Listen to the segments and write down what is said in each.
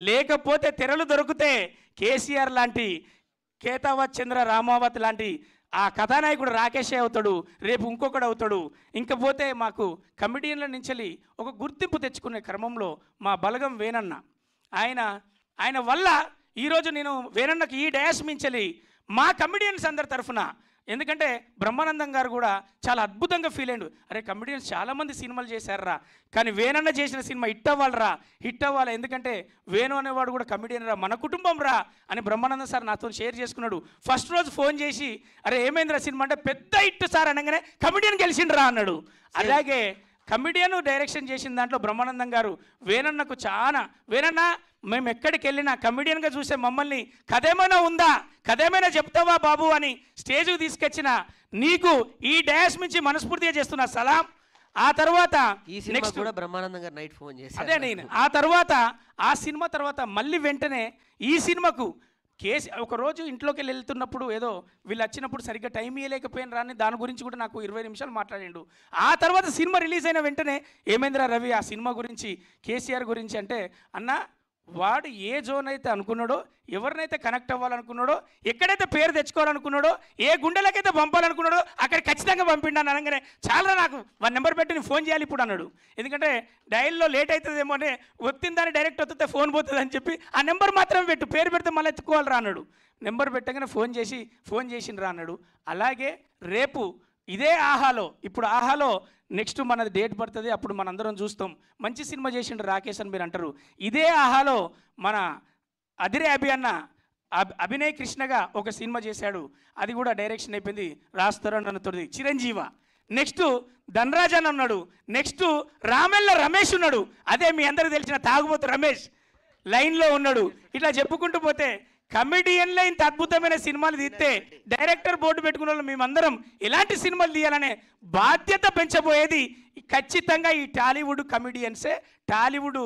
లేకపోతే తెరలు దొరికితే కేసీఆర్ లాంటి కేతావత్ చంద్ర రామావత్ లాంటి ఆ కథానాయకుడు రాకేష్ అవుతాడు, రేపు ఇంకొకడు అవుతాడు. ఇంకపోతే మాకు కమిడియన్ల నుంచి ఒక గుర్తింపు తెచ్చుకునే క్రమంలో మా బలగం వేనన్న ఆయన వల్ల ఈరోజు నేను వేనన్నకి ఈ డయాస్ మించలి మా కమిడియన్స్ అందరి తరఫున, ఎందుకంటే బ్రహ్మానందం గారు కూడా చాలా అద్భుతంగా ఫీల్ అయ్యాడు. అరే కమిడియన్స్ చాలామంది సినిమాలు చేశారా, కానీ వేనన్న చేసిన సినిమా హిట్ అవ్వాలరా, హిట్ అవ్వాలి, ఎందుకంటే వేణు అనేవాడు కూడా కమిడియన్ రా, మన కుటుంబం రా అని బ్రహ్మానందం సార్ నాతో షేర్ చేసుకున్నాడు. ఫస్ట్ రోజు ఫోన్ చేసి అరే ఏమైందిరా సినిమా అంటే పెద్ద హిట్ సార్ అనగానే కమిడియన్ గెలిచిండ్రా అన్నాడు. అలాగే కమిడియన్ డైరెక్షన్ చేసిన దాంట్లో బ్రహ్మానందం గారు వేనన్నకు చాలా, వేనన్న మేము ఎక్కడికి వెళ్ళినా కమిడియన్గా చూసే మమ్మల్ని కథేమైనా ఉందా, కథేమైనా చెప్తావా బాబు అని స్టేజ్కి తీసుకొచ్చిన నీకు ఈ డయాస్ నుంచి మనస్ఫూర్తిగా చేస్తున్నా సలాం. ఆ తర్వాత నెక్స్ట్ కూడా బ్రహ్మానందం గారు నైట్ ఫోన్ చేశారు. అదే నేను ఆ సినిమా తర్వాత మళ్ళీ వెంటనే ఈ సినిమాకు ఒక రోజు ఇంట్లోకి వెళ్తున్నప్పుడు ఏదో వీళ్ళు వచ్చినప్పుడు సరిగ్గా టైం ఇవ్వలేకపోయిన రాని దాని గురించి కూడా నాకు 20 నిమిషాలు మాట్లాడిండు. ఆ తర్వాత సినిమా రిలీజ్ అయిన వెంటనే ఏమైందిరా రవి ఆ సినిమా గురించి కేసీఆర్ గురించి అంటే, అన్న వాడు ఏ జోన్ అయితే అనుకున్నాడో, ఎవరినైతే కనెక్ట్ అవ్వాలనుకున్నాడో, ఎక్కడైతే పేరు తెచ్చుకోవాలనుకున్నాడో, ఏ గుండెలకైతే పంపాలనుకున్నాడో అక్కడ ఖచ్చితంగా పంపిండాను అనగానే చాలా నాకు వన్ నెంబర్ పెట్టి నేను ఫోన్ చేయాలి ఇప్పుడు అన్నాడు. ఎందుకంటే డైల్లో లేట్ అవుతుందేమో అని వచ్చిందని డైరెక్ట్ వస్తే ఫోన్ పోతుంది అని చెప్పి ఆ నెంబర్ మాత్రం పెట్టు, పేరు పెడితే మళ్ళీ ఎత్తుకోవాలి రా అన్నాడు. నెంబర్ పెట్టగానే ఫోన్ చేసిండ్రా అన్నాడు. అలాగే రేపు ఇదే ఆహాలో, ఇప్పుడు ఆహాలో నెక్స్ట్ మనది డేట్ పడుతుంది, అప్పుడు మనందరం చూస్తాం. మంచి సినిమా చేసిండు రాకేష్ అని మీరు అంటారు. ఇదే ఆహాలో మన అదిరే అన్న అభినయ్ కృష్ణగా ఒక సినిమా చేశాడు, అది కూడా డైరెక్షన్ అయిపోయింది, రాస్తారని అనుతుంది చిరంజీవ. నెక్స్ట్ ధనరాజ్ అని ఉన్నాడు, నెక్స్ట్ రామెల్ల రమేష్ ఉన్నాడు, అదే మీ అందరికి తెలిసిన తాగుబోతు రమేష్ లైన్లో ఉన్నాడు. ఇట్లా చెప్పుకుంటూ పోతే కమిడియన్లో ఇంత అద్భుతమైన సినిమాలు తీస్తే డైరెక్టర్ బోర్డు పెట్టుకున్న వాళ్ళు మేమందరం ఎలాంటి సినిమాలు తీయాలనే బాధ్యత పెంచబోయేది ఖచ్చితంగా ఈ టాలీవుడ్ కమిడియన్సే, టాలీవుడ్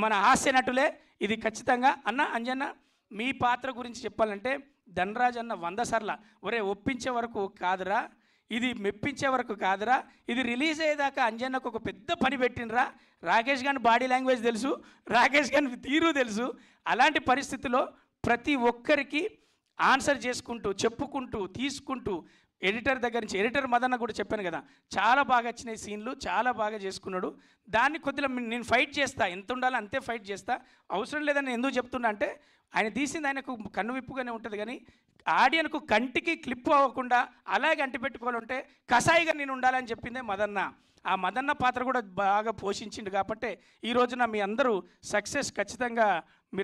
మన హాస్య నటులే. ఇది ఖచ్చితంగా అన్న అంజన్న మీ పాత్ర గురించి చెప్పాలంటే ధనరాజ్ అన్న 100 సార్లు ఒరే ఒప్పించే వరకు కాదురా, ఇది మెప్పించే వరకు కాదురా, ఇది రిలీజ్ అయ్యేదాకా అంజన్నకు ఒక పెద్ద పని పెట్టినరా. రాకేష్ గారి బాడీ లాంగ్వేజ్ తెలుసు, రాకేష్ గారి తీరు తెలుసు. అలాంటి పరిస్థితిలో ప్రతి ఒక్కరికి ఆన్సర్ చేసుకుంటూ చెప్పుకుంటూ తీసుకుంటూ ఎడిటర్ దగ్గర నుంచి, ఎడిటర్ మదన్న కూడా చెప్పాను కదా, చాలా బాగా వచ్చినాయి సీన్లు, చాలా బాగా చేసుకున్నాడు. దాన్ని కొద్దిగా నేను ఫైట్ చేస్తా, ఎంత ఉండాలో అంతే ఫైట్ చేస్తా. అవసరం లేదని ఎందుకు చెప్తున్నా అంటే ఆయన తీసింది ఆయనకు కన్ను విప్పుగానే ఉంటుంది, కానీ ఆడియన్కు కంటికి క్లిప్ అవ్వకుండా అలాగే అంటిపెట్టుకోవాలంటే కసాయిగా నేను ఉండాలని చెప్పిందే మదన్న. ఆ మదన్న పాత్ర కూడా బాగా పోషించిండు కాబట్టి ఈ రోజున మీ అందరూ సక్సెస్ ఖచ్చితంగా మీరు